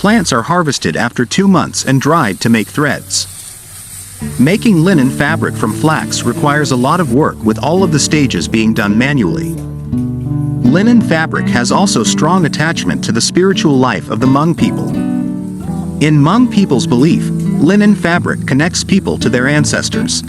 plants are harvested after 2 months and dried to make threads. Making linen fabric from flax requires a lot of work, with all of the stages being done manually. Linen fabric has also strong attachment to the spiritual life of the Hmong people. In Hmong people's belief, linen fabric connects people to their ancestors.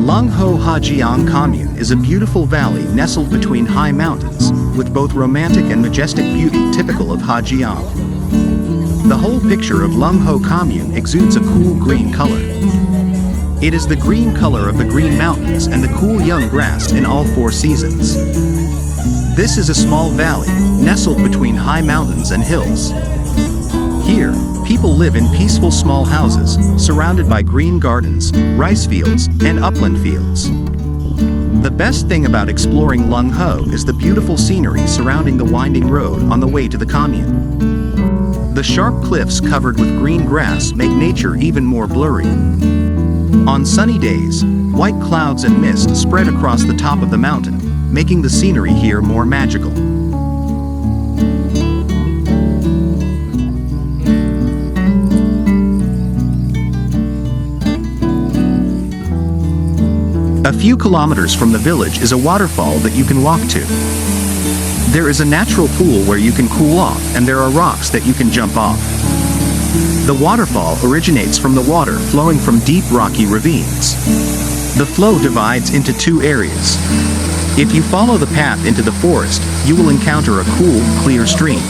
Langho Commune is a beautiful valley nestled between high mountains, with both romantic and majestic beauty typical of Giang. The whole picture of Langho Commune exudes a cool green color. It is the green color of the green mountains and the cool young grass in all 4 seasons. This is a small valley, nestled between high mountains and hills. Here, people live in peaceful small houses, surrounded by green gardens, rice fields, and upland fields. The best thing about exploring Langho is the beautiful scenery surrounding the winding road on the way to the commune. The sharp cliffs covered with green grass make nature even more blurry. On sunny days, white clouds and mist spread across the top of the mountain, making the scenery here more magical. A few kilometers from the village is a waterfall that you can walk to. There is a natural pool where you can cool off, and there are rocks that you can jump off. The waterfall originates from the water flowing from deep rocky ravines. The flow divides into 2 areas. If you follow the path into the forest, you will encounter a cool, clear stream.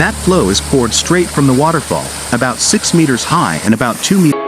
That flow is poured straight from the waterfall, about 6 meters high and about 2 meters.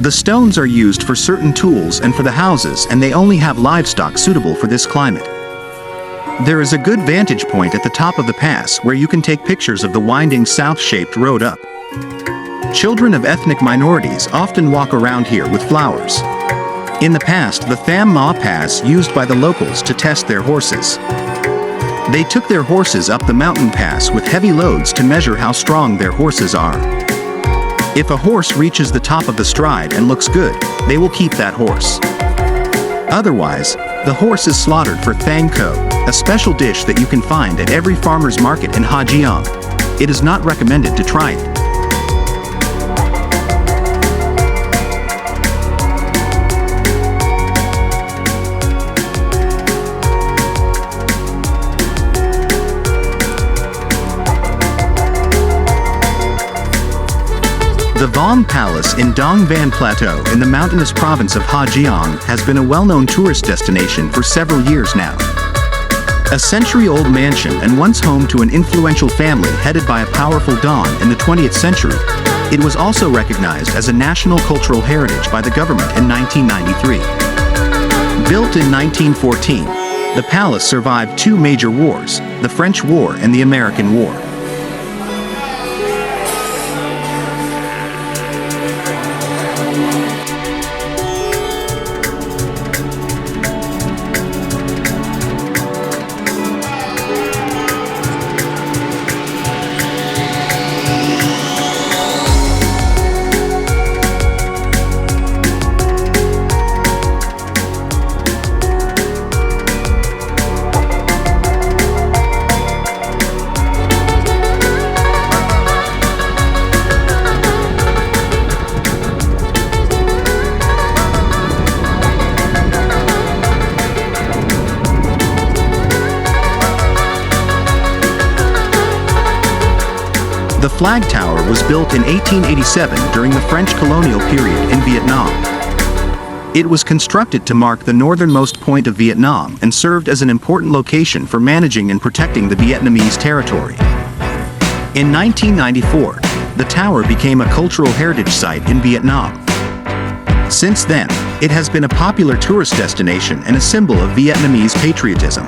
The stones are used for certain tools and for the houses, and they only have livestock suitable for this climate. There is a good vantage point at the top of the pass where you can take pictures of the winding south-shaped road up. Children of ethnic minorities often walk around here with flowers. In the past, the Tham Ma Pass used by the locals to test their horses. They took their horses up the mountain pass with heavy loads to measure how strong their horses are. If a horse reaches the top of the stride and looks good, they will keep that horse. Otherwise, the horse is slaughtered for Thang Ko, a special dish that you can find at every farmer's market in Ha Giang. It is not recommended to try it. The Vong Palace in Dong Van Plateau in the mountainous province of Ha Giang has been a well-known tourist destination for several years now. A century-old mansion and once home to an influential family headed by a powerful Don in the 20th century, it was also recognized as a national cultural heritage by the government in 1993. Built in 1914, the palace survived two major wars, the French War and the American War. The flag tower was built in 1887 during the French colonial period in Vietnam. It was constructed to mark the northernmost point of Vietnam and served as an important location for managing and protecting the Vietnamese territory. In 1994, the tower became a cultural heritage site in Vietnam. Since then, it has been a popular tourist destination and a symbol of Vietnamese patriotism.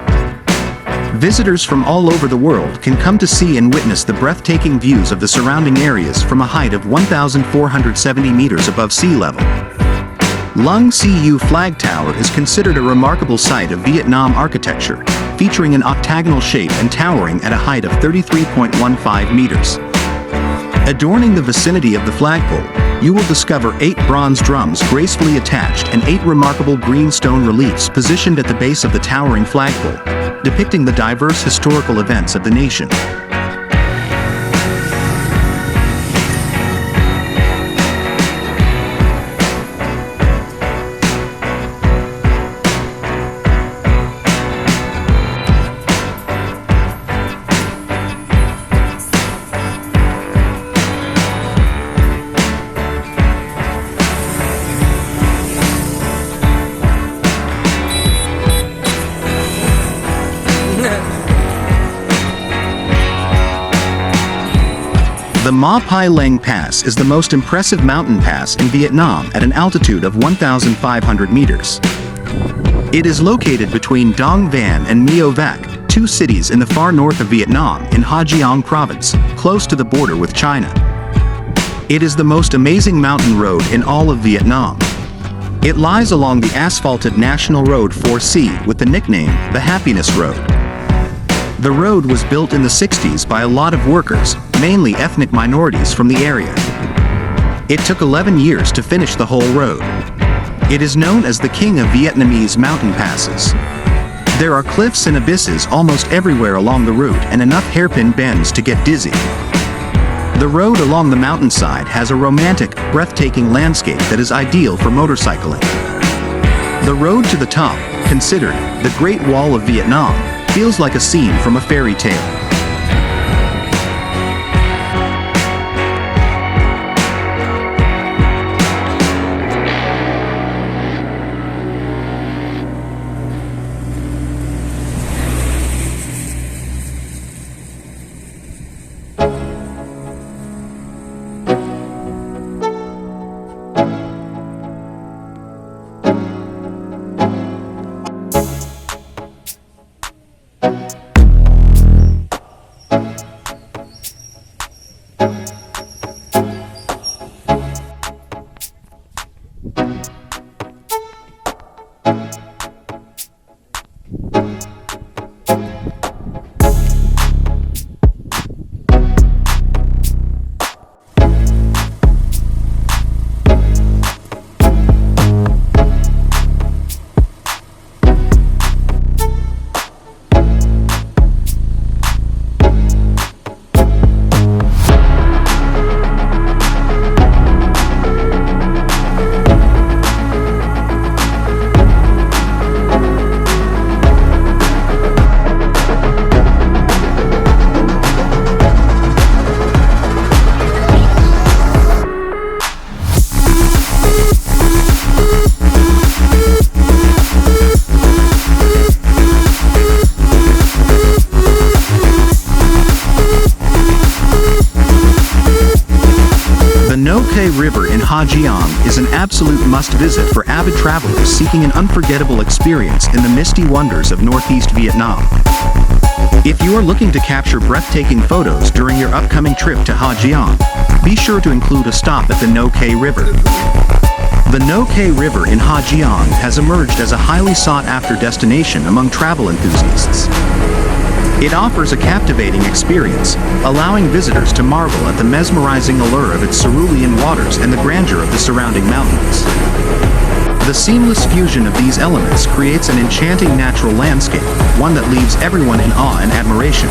Visitors from all over the world can come to see and witness the breathtaking views of the surrounding areas from a height of 1,470 meters above sea level. Lung Cu Flag Tower is considered a remarkable site of Vietnam architecture, featuring an octagonal shape and towering at a height of 33.15 meters. Adorning the vicinity of the flagpole, you will discover 8 bronze drums gracefully attached and 8 remarkable green stone reliefs positioned at the base of the towering flagpole, depicting the diverse historical events of the nation. The Ma Pai Leng Pass is the most impressive mountain pass in Vietnam at an altitude of 1,500 meters. It is located between Dong Van and Meo Vac, two cities in the far north of Vietnam in Ha Giang province, close to the border with China. It is the most amazing mountain road in all of Vietnam. It lies along the asphalted National Road 4C with the nickname the Happiness Road. The road was built in the 60s by a lot of workers, mainly ethnic minorities from the area. It took 11 years to finish the whole road. It is known as the King of Vietnamese mountain passes. There are cliffs and abysses almost everywhere along the route and enough hairpin bends to get dizzy. The road along the mountainside has a romantic, breathtaking landscape that is ideal for motorcycling. The road to the top, considered the Great Wall of Vietnam, feels like a scene from a fairy tale. The No Khe River in Ha Giang is an absolute must-visit for avid travelers seeking an unforgettable experience in the misty wonders of northeast Vietnam. If you are looking to capture breathtaking photos during your upcoming trip to Ha Giang, be sure to include a stop at the No Khe River. The No Khe River in Ha Giang has emerged as a highly sought-after destination among travel enthusiasts. It offers a captivating experience, allowing visitors to marvel at the mesmerizing allure of its cerulean waters and the grandeur of the surrounding mountains. The seamless fusion of these elements creates an enchanting natural landscape, one that leaves everyone in awe and admiration.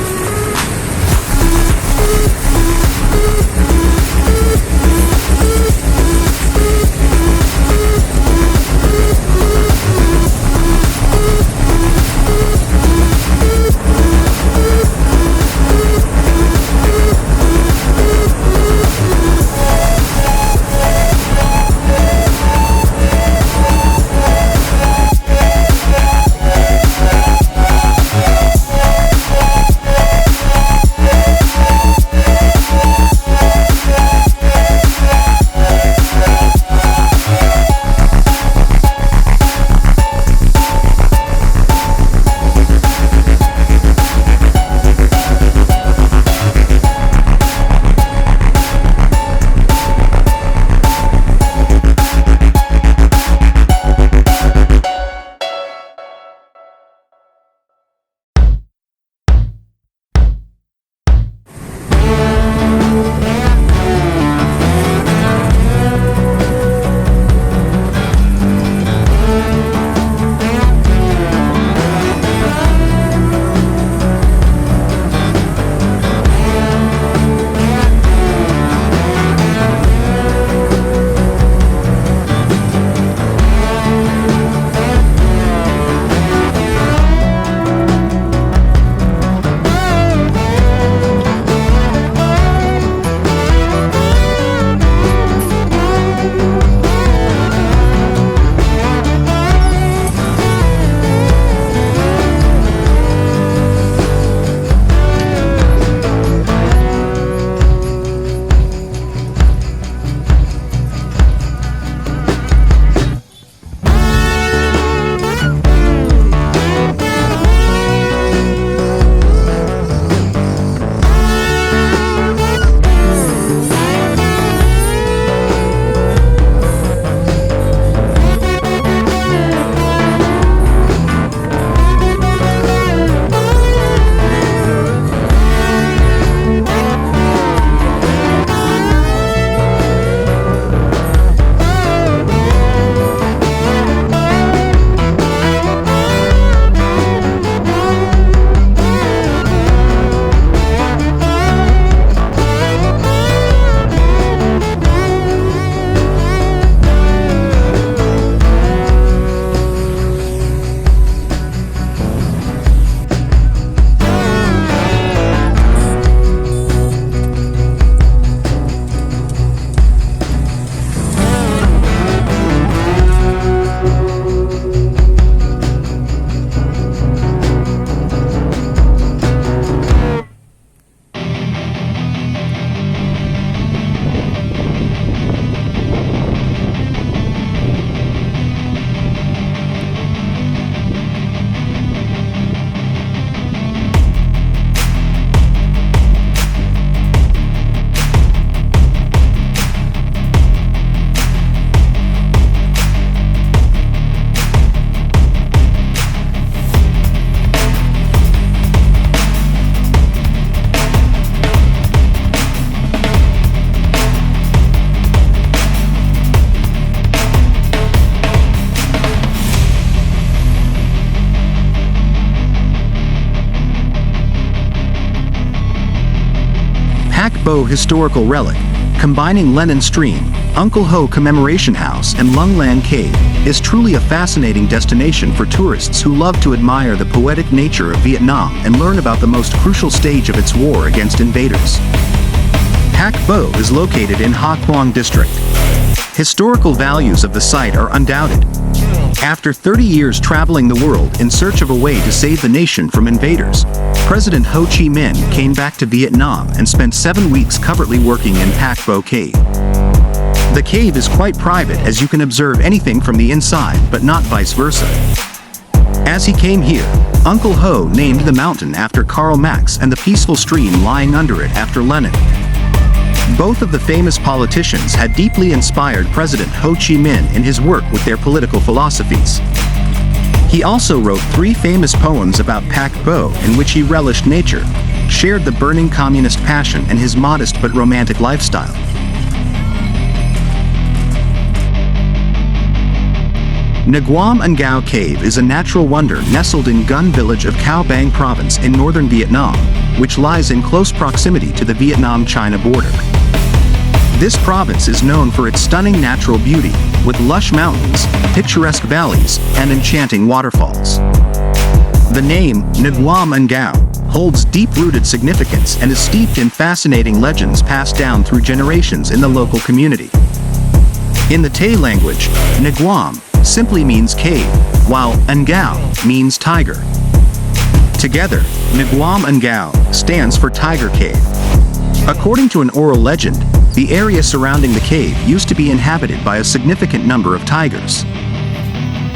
Pac Bo historical relic, combining Lennon Stream, Uncle Ho Commemoration House and Lung Lan Cave, is truly a fascinating destination for tourists who love to admire the poetic nature of Vietnam and learn about the most crucial stage of its war against invaders. Pac Bo is located in Ha Quang district. Historical values of the site are undoubted. After 30 years traveling the world in search of a way to save the nation from invaders, President Ho Chi Minh came back to Vietnam and spent 7 weeks covertly working in Pac Bo Cave. The cave is quite private as you can observe anything from the inside but not vice versa. As he came here, Uncle Ho named the mountain after Karl Marx and the peaceful stream lying under it after Lenin. Both of the famous politicians had deeply inspired President Ho Chi Minh in his work with their political philosophies. He also wrote 3 famous poems about Pac Bo in which he relished nature, shared the burning communist passion and his modest but romantic lifestyle. Nguom and Gao Cave is a natural wonder nestled in Gun village of Cao Bang province in northern Vietnam, which lies in close proximity to the Vietnam-China border. This province is known for its stunning natural beauty, with lush mountains, picturesque valleys, and enchanting waterfalls. The name, Nguom and Gao, holds deep-rooted significance and is steeped in fascinating legends passed down through generations in the local community. In the Tay language, Nguom simply means cave, while Ngao means tiger. Together, Nguom and Gao stands for Tiger Cave. According to an oral legend, the area surrounding the cave used to be inhabited by a significant number of tigers.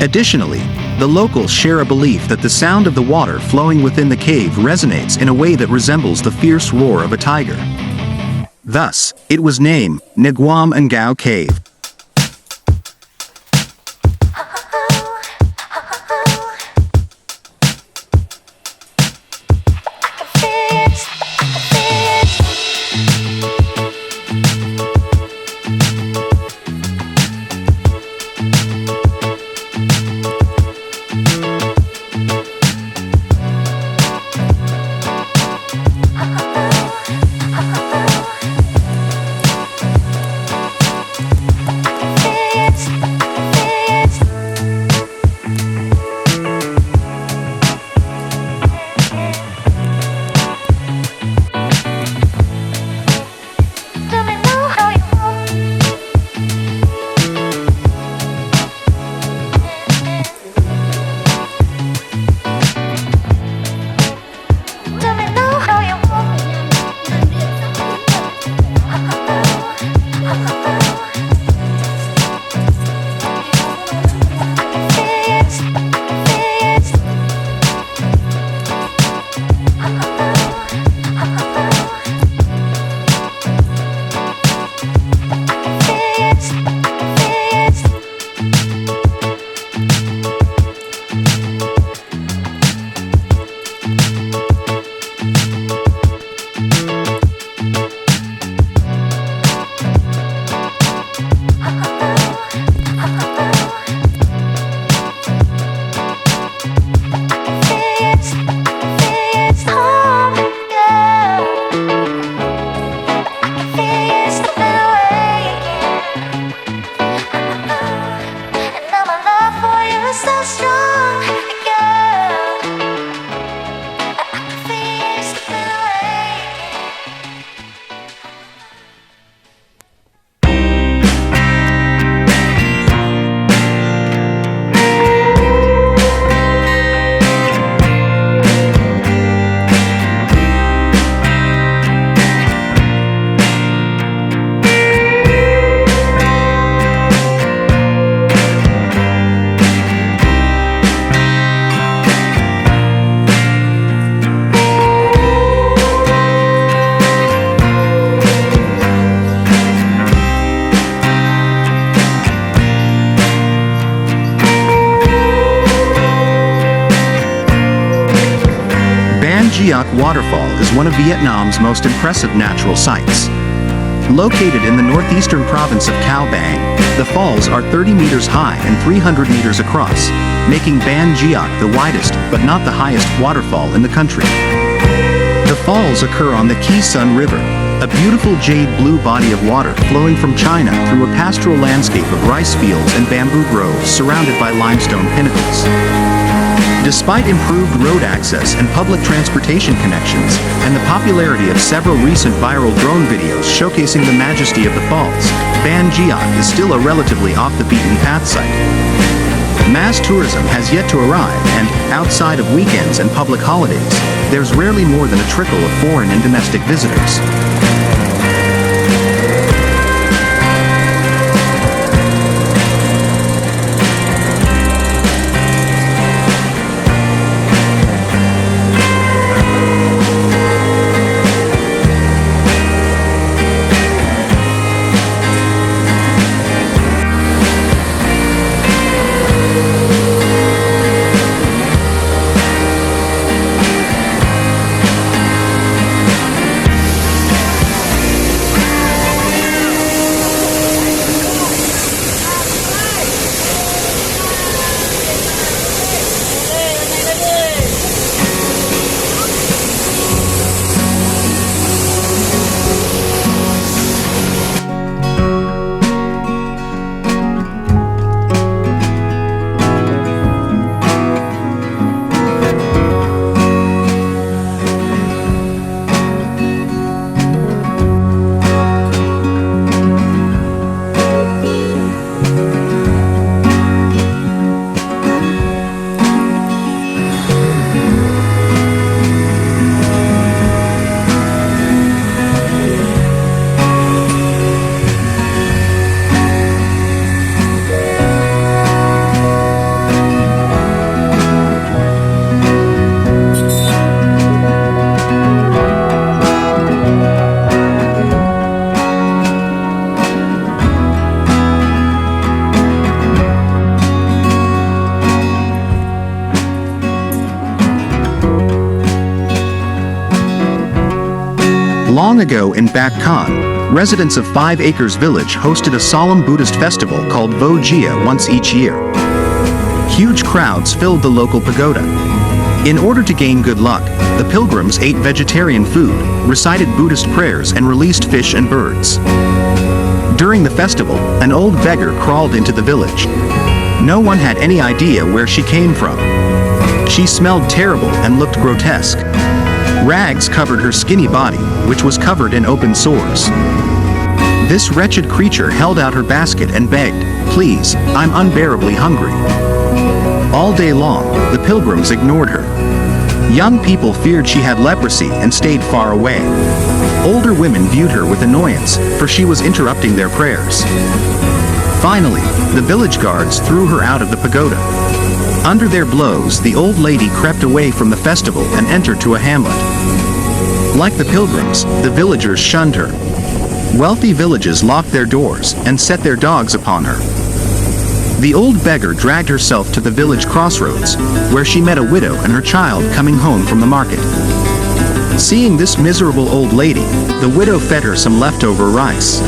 Additionally, the locals share a belief that the sound of the water flowing within the cave resonates in a way that resembles the fierce roar of a tiger. Thus, it was named Nguom and Gao Cave. Ban Gioc Waterfall is one of Vietnam's most impressive natural sights. Located in the northeastern province of Cao Bang, the falls are 30 meters high and 300 meters across, making Ban Gioc the widest but not the highest waterfall in the country. The falls occur on the Ki Sun River, a beautiful jade blue body of water flowing from China through a pastoral landscape of rice fields and bamboo groves surrounded by limestone pinnacles. Despite improved road access and public transportation connections, and the popularity of several recent viral drone videos showcasing the majesty of the falls, Ban Gioc is still a relatively off-the-beaten-path site. Mass tourism has yet to arrive and, outside of weekends and public holidays, there's rarely more than a trickle of foreign and domestic visitors. Long ago in Bac Khan, residents of 5 Acres Village hosted a solemn Buddhist festival called Ban Gioc once each year. Huge crowds filled the local pagoda. In order to gain good luck, the pilgrims ate vegetarian food, recited Buddhist prayers and released fish and birds. During the festival, an old beggar crawled into the village. No one had any idea where she came from. She smelled terrible and looked grotesque. Rags covered her skinny body, which was covered in open sores. This wretched creature held out her basket and begged, "Please, I'm unbearably hungry." All day long, the pilgrims ignored her. Young people feared she had leprosy and stayed far away. Older women viewed her with annoyance, for she was interrupting their prayers. Finally, the village guards threw her out of the pagoda. Under their blows, the old lady crept away from the festival and entered to a hamlet. Like the pilgrims, the villagers shunned her. Wealthy villages locked their doors and set their dogs upon her. The old beggar dragged herself to the village crossroads, where she met a widow and her child coming home from the market. Seeing this miserable old lady, the widow fed her some leftover rice.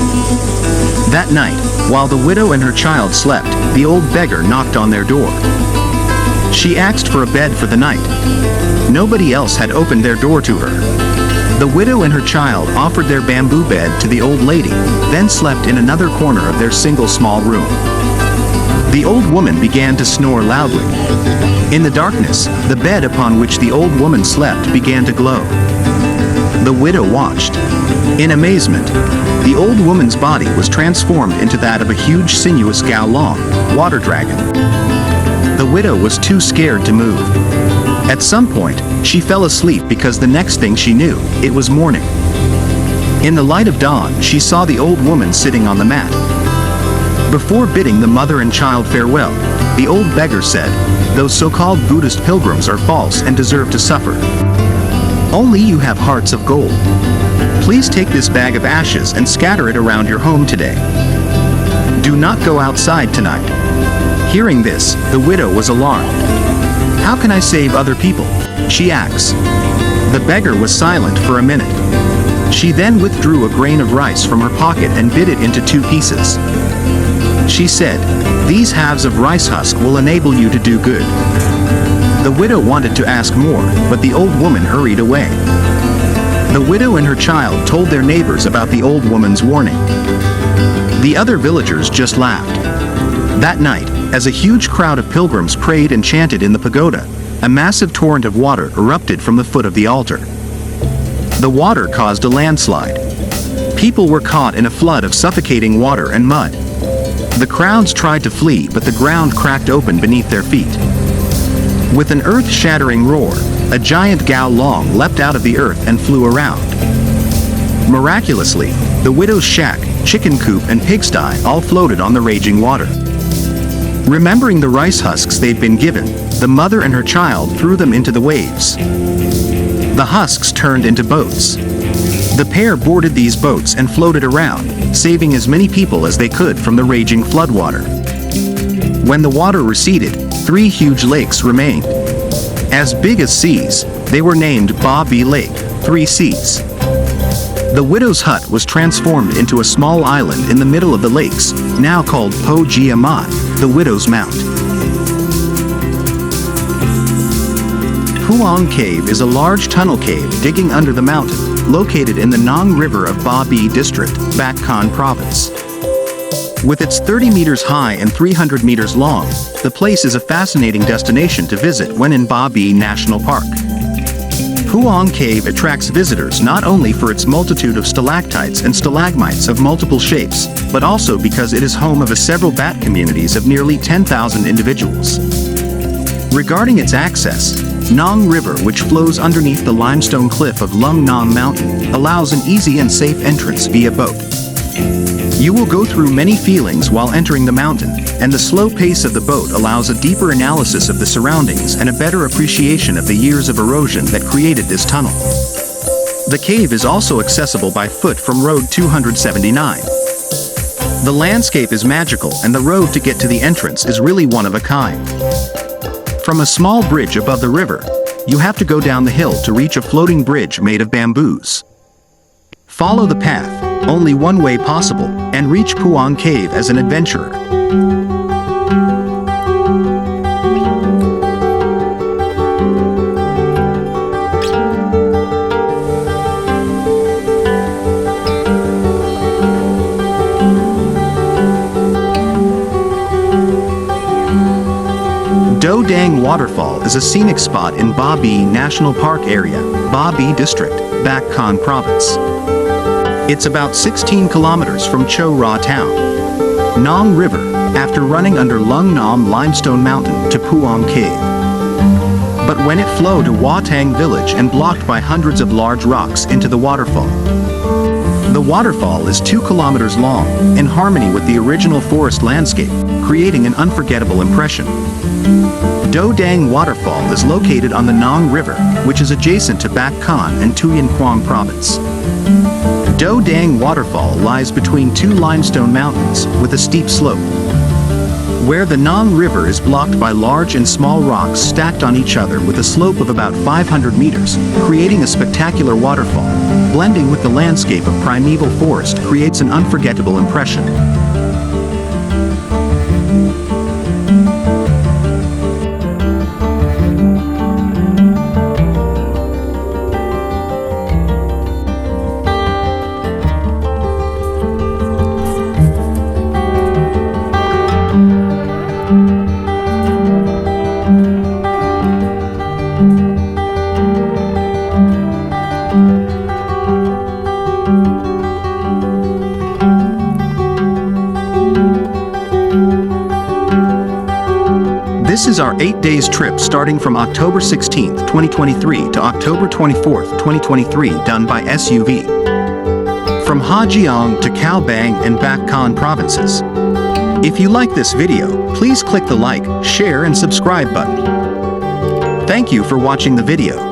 That night, while the widow and her child slept, the old beggar knocked on their door. She asked for a bed for the night. Nobody else had opened their door to her. The widow and her child offered their bamboo bed to the old lady, then slept in another corner of their single small room. The old woman began to snore loudly. In the darkness, the bed upon which the old woman slept began to glow. The widow watched. In amazement, the old woman's body was transformed into that of a huge sinuous Gao Long, water dragon. The widow was too scared to move. At some point, she fell asleep because the next thing she knew, it was morning. In the light of dawn, she saw the old woman sitting on the mat. Before bidding the mother and child farewell, the old beggar said, "Those so-called Buddhist pilgrims are false and deserve to suffer. Only you have hearts of gold. Please take this bag of ashes and scatter it around your home today. Do not go outside tonight." Hearing this, the widow was alarmed. "How can I save other people?" she asked. The beggar was silent for a minute. She then withdrew a grain of rice from her pocket and bit it into 2 pieces. She said, "These halves of rice husk will enable you to do good." The widow wanted to ask more, but the old woman hurried away. The widow and her child told their neighbors about the old woman's warning. The other villagers just laughed. That night, as a huge crowd of pilgrims prayed and chanted in the pagoda, a massive torrent of water erupted from the foot of the altar. The water caused a landslide. People were caught in a flood of suffocating water and mud. The crowds tried to flee, but the ground cracked open beneath their feet. With an earth-shattering roar, a giant Gao Long leapt out of the earth and flew around. Miraculously, the widow's shack, chicken coop and pigsty all floated on the raging water. Remembering the rice husks they'd been given, the mother and her child threw them into the waves. The husks turned into boats. The pair boarded these boats and floated around, saving as many people as they could from the raging floodwater. When the water receded, 3 huge lakes remained. As big as seas, they were named Ba Bi Lake, 3 seas. The widow's hut was transformed into a small island in the middle of the lakes, now called Po Jia Mai, the widow's mount. Huang Cave is a large tunnel cave digging under the mountain, located in the Nong River of Ba Bi District, Bac Khan Province. With its 30 meters high and 300 meters long, the place is a fascinating destination to visit when in Ba Bi National Park. Huang Cave attracts visitors not only for its multitude of stalactites and stalagmites of multiple shapes, but also because it is home of several bat communities of nearly 10,000 individuals. Regarding its access, Nong River, which flows underneath the limestone cliff of Lung Nam Mountain, allows an easy and safe entrance via boat. You will go through many feelings while entering the mountain, and the slow pace of the boat allows a deeper analysis of the surroundings and a better appreciation of the years of erosion that created this tunnel. The cave is also accessible by foot from Road 279. The landscape is magical and the road to get to the entrance is really one of a kind. From a small bridge above the river, you have to go down the hill to reach a floating bridge made of bamboos. Follow the path, only one way possible, and reach Huang Cave as an adventurer. Do Dang Waterfall is a scenic spot in Ba Bi National Park area, Ba Bi District, Bac Con Province. It's about 16 kilometers from Cho Ra Town. Nong River, after running under Lung Nam Limestone Mountain to Huang Cave. But when it flowed to Wa Tang village and blocked by hundreds of large rocks into the waterfall. The waterfall is 2 kilometers long, in harmony with the original forest landscape, creating an unforgettable impression. Do Dang Waterfall is located on the Nong River, which is adjacent to Bac Con and Tuyen Quang Province. Do Dang Waterfall lies between two limestone mountains, with a steep slope. Where the Nong River is blocked by large and small rocks stacked on each other with a slope of about 500 meters, creating a spectacular waterfall, blending with the landscape of primeval forest creates an unforgettable impression. This is our 8 days trip starting from October 16, 2023 to October 24, 2023 done by SUV. From Giang to Cao Bang and Bac Con provinces. If you like this video, please click the like, share and subscribe button. Thank you for watching the video.